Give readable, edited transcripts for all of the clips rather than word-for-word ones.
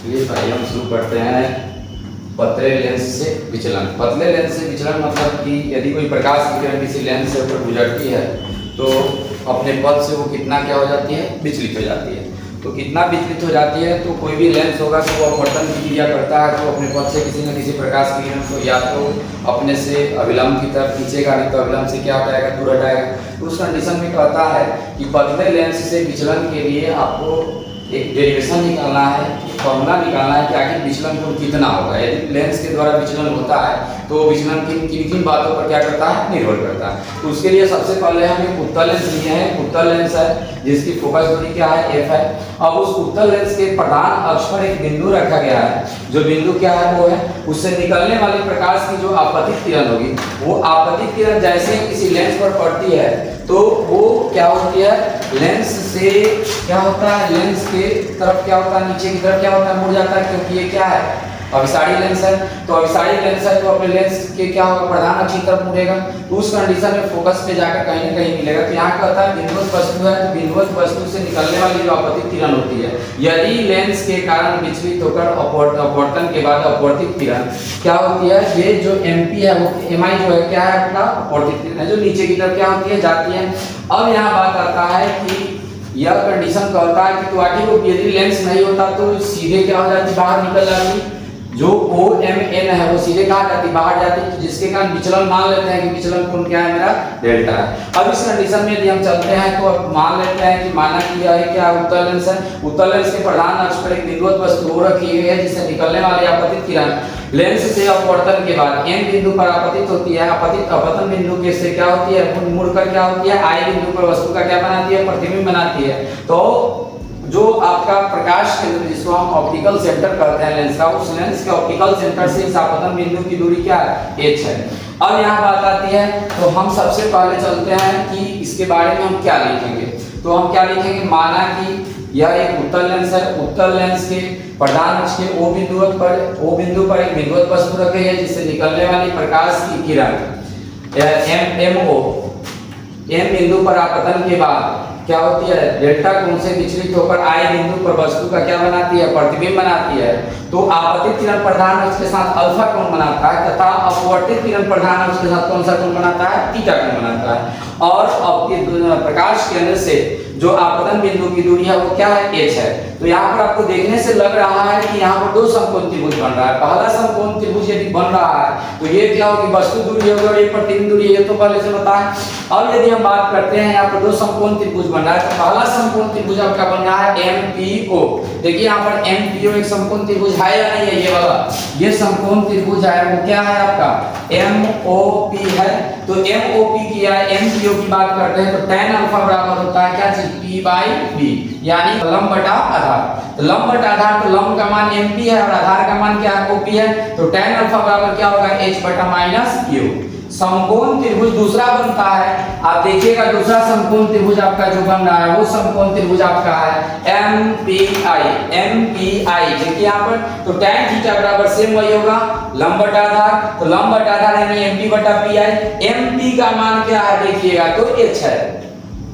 चलिए भाई हम शुरू करते हैं पतले लेंस से विचलन। पतले लेंस से विचलन मतलब कि यदि कोई प्रकाश की किरण किसी लेंस से ऊपर गुजरती है तो अपने पथ से वो कितना क्या हो जाती है, विचलित हो जाती है। तो कितना विचलित हो जाती है, तो कोई भी लेंस होगा तो वो अपवर्तन की क्रिया करता है, तो अपने पथ से किसी न किसी प्रकाश की किरण को या तो अपने से अविलंब की तरफ खींचेगा, नहीं तो अविलंब से क्या हटाएगा, दूर हटाएगा। तो उस कंडीशन में कहता है कि पतले लेंस से विचलन के लिए आपको एक डेरिवेशन निकालना है, फॉर्मूला निकालना है कि आखिर विचलन कोण कितना होगा। यदि लेंस के द्वारा विचलन होता है तो विचलन किन बातों पर क्या करता है, निर्भर करता है। तो उसके लिए सबसे पहले हम एक उत्तल लेंस लिए हैं। उत्तल लेंस है जिसकी फोकस दूरी क्या है, f है। अब उस उत्तल लेंस के प्रधान अक्ष पर एक बिंदु रखा गया है, जो बिंदु क्या है, वो है उससे निकलने वाले प्रकाश की जो आपतित किरण होगी, वो आपतित किरण जैसे ही किसी लेंस पर पड़ती है तो वो क्या होती है, लेंस से क्या होता है, लेंस के तरफ क्या होता है, नीचे की तरफ क्या होता है, मुड़ जाता है, क्योंकि ये क्या है, अभिसारी लेंस है। तो अभिसारी लेंस है तो अपने लेंस के क्या होगा, प्रधान अक्ष की तरफ मुड़ेगा। तो उस कंडीशन में फोकस पे जाकर कहीं न कहीं मिलेगा। तो यहाँ कहता है बिंदुवत वस्तु है, तो बिंदुवत वस्तु से निकलने वाली जो आपतित किरण होती है, यदि लेंस के कारण विचलित होकर अपवर्तन के बाद अपवर्तित किरण क्या होती है, ये जो MP है वो MI जो है क्या है, आपका अपवर्तित किरण है, जो नीचे की तरफ क्या होती है, जाती है। अब यहाँ बात आता है कि यह कंडीशन कहता है कि तो आखिर वो यदि लेंस नहीं होता तो सीधे क्या हो जाती, बाहर निकल जाती, जो OMN है वो सीधे कहाँ जाती, बाहर जाती, तो जिसके कारण विचलन मान लेते हैं कि विचलन कोण क्या है, मेरा डेल्टा है। अब इस कंडीशन में यदि हम चलते हैं तो अब मान लेते हैं कि माना कि यह क्या उत्तल लेंस है। उत्तल लेंस के प्रधान अक्ष पर एक बिंदुवत वस्तु हो रखी हुई है, जिससे निकलने वाली आपतित किरण लेंस से अपवर्तन के बाद M बिंदु पर आपतित होती है। अपतन बिंदु के से क्या होती है, मुड़कर क्या होती है, I बिंदु पर वस्तु का क्या बनाती है, प्रतिबिंब बनाती है। तो जो आपका प्रकाश केंद्र जिसको हम ऑप्टिकल सेंटर कहते हैं लेंस का, उस लेंस के ऑप्टिकल सेंटर से इस आपतन बिंदु की दूरी क्या है, h है। अब यहाँ बात आती है, तो हम सबसे पहले चलते हैं कि इसके बारे में हम क्या लिखेंगे। तो हम क्या लिखेंगे, माना कि यह एक उत्तल लेंस है। उत्तल लेंस के प्रधान अक्ष के O बिंदु पर एक बिंदुवत वस्तु रखी है, जिससे निकलने वाली प्रकाश की किरण M बिंदु पर आपतन के बाद क्या होती है, डेल्टा कोण से विचलित होकर I बिंदु पर वस्तु का क्या बनाती है, प्रतिबिंब बनाती है। तो आपतित किरण प्रधान अक्ष के साथ अल्फा कोण बनाता है, तथा अपवर्तित किरण प्रधान अक्ष के साथ कौन सा कोण बनाता है, थीटा कोण बनाता है। और प्रकाश केंद्र से जो आपतन बिंदु की दूरी है वो क्या है, h है। तो यहाँ पर आपको देखने से लग रहा है कि यहाँ पर दो समकोण त्रिभुज बन रहा है। पहला समकोण त्रिभुज यदि बन रहा है तो ये क्या होगी, वस्तु दूरी होगी और ये प्रतिबिंब दूरी, ये तो पहले से पता है। अब यदि हम बात करते हैं यहाँ पर दो समकोण त्रिभुज बन रहा है, तो पहला समकोण त्रिभुज आपका बन रहा है MPO। देखिए यहाँ पर MPO एक समकोण त्रिभुज है या नहीं है, ये वाला ये समकोण त्रिभुज है, वो क्या है आपका MOP है। तो MOP की या MPO की बात करते हैं तो tan अल्फा बराबर होता है क्या चीज, P/B, यानी लंब बटा आधार। तो लंब बटा आधार, तो लंब का मान MP है और आधार का मान क्या है, OP है। तो tan अल्फा बराबर क्या होगा, H/-U। समकोण त्रिभुज दूसरा बनता है, आप देखिएगा दूसरा समकोण त्रिभुज आपका जो बन रहा है वो समकोण त्रिभुज आपका है MPI। देखिए यहाँ पर तो tan थीटा बराबर सेम वही होगा, लंब बटा आधार। तो लंब बटा आधार यानी MP/PI। MP का मान क्या है देखिएगा, तो h है।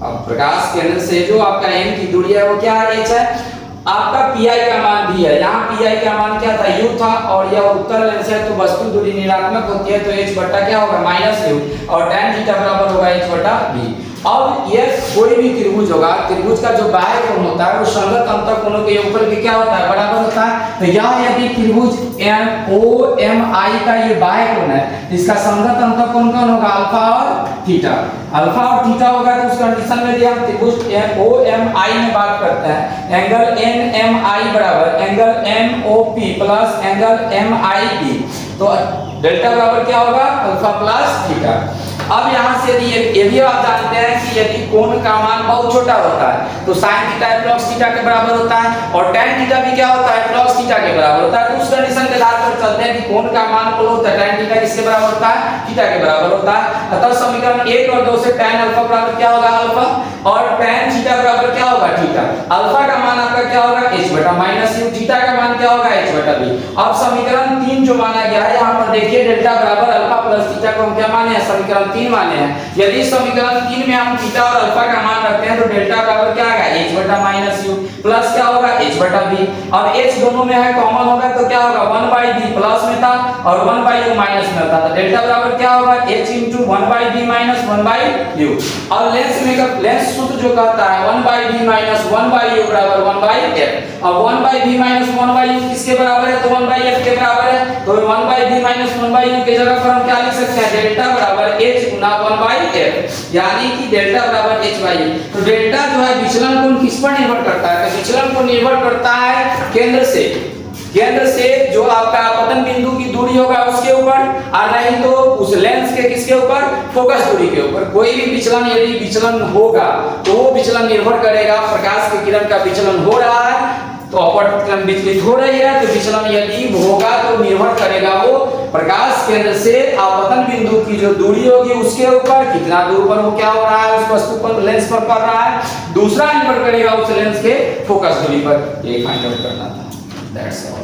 अब प्रकाश केंद्र से जो आपका M की दूरी है वो क्या है, h है। आपका PI का मान भी है, यहाँ PI का मान क्या था, U था, और यह उत्तल लेंस है तो वस्तु दूरी ऋणात्मक होती है, तो h बटा क्या होगा, -U, और tan थीटा बराबर होगा h/b। अब ये कोई भी त्रिभुज होगा, त्रिभुज का जो बाह्य कोण होता है वो संगत अंतः कोणों के योगफल के क्या होता है, बराबर होता है। तो यह यदि त्रिभुज OMI का ये बाह्य कोण है, इसका संगत अंतः कोण कौन होगा, अल्फा और थीटा। अल्फा और थीटा होगा तो उस कंडीशन में यदि हम त्रिभुज OMI में बात करते हैं, एंगल NMI बराबर angle MOP plus angle MIP, तो डेल्टा बराबर क्या होगा, अल्फा प्लस थीटा। अब यहाँ से ये भी आप जानते हैं कि यदि कोण का मान बहुत छोटा होता है तो sin थीटा प्लस थीटा के बराबर होता है, और tan थीटा भी क्या होता है, प्लस थीटा के बराबर होता है। तो उस कंडीशन के आधार पर चलते हैं कि कोण का मान क्या होता है, tan थीटा किसके बराबर होता है, थीटा के बराबर होता है। अतः समीकरण 1 और 2 से tan अल्फा बराबर क्या होगा, अल्फा, और tan थीटा बराबर क्या होगा, थीटा। अल्फा का मान आपका क्या होगा, h/-U, थीटा का मान क्या होगा, h/b। अब समीकरण 3 जो माना गया है, यहाँ पर देखिए डेल्टा बराबर अल्फा प्लस थीटा को हम क्या माने हैं, समीकरण 3 माने हैं। यदि समीकरण 3 में हम थीटा और अल्फा का मान रखते हैं तो डेल्टा बराबर क्या आएगा, h/-U प्लस क्या होगा, h/b बटा बी। अब h दोनों में है, कॉमन होगा तो क्या होगा 1 बाई बी प्लस में था और 1 बाई यू माइनस में था, तो डेल्टा बराबर क्या होगा h into 1 by v minus 1 by u. और लेंस में लेंस सूत्र जो कहता है 1 by v minus 1 by u बराबर 1 बाई f। अब 1 by v minus 1 by u किसके बराबर है, तो 1 बाई f के बराबर है, तो 1 by v minus 1 by u की जगह पर हम क्या लिख सकते हैं, डेल्टा बराबर h गुना 1 बाई f, यानी कि डेल्टा बराबर h बाई। तो डेल्टा जो है विचलन कोण किस पर निर्भर करता है, तो विचलन कोण निर्भर करता है केंद्र से जो आपका आपतन बिंदु की दूरी होगा उसके ऊपर, और नहीं तो उस लेंस के किसके ऊपर, फोकस दूरी के ऊपर। कोई भी विचलन यदि विचलन होगा तो वो विचलन निर्भर करेगा, प्रकाश की किरण का विचलन हो रहा है तो अपवर्तन विचलित हो रही है, तो विचलन यदि होगा तो निर्भर करेगा वो प्रकाश केंद्र से आपतन बिंदु की जो दूरी होगी उसके ऊपर, कितना दूर पर वो क्या हो रहा है उस वस्तु पर, लेंस पर पड़ रहा है। दूसरा निर्भर करेगा उस लेंस के फोकस दूरी पर। ये फाइंड आउट करना था, दैट्स ऑल।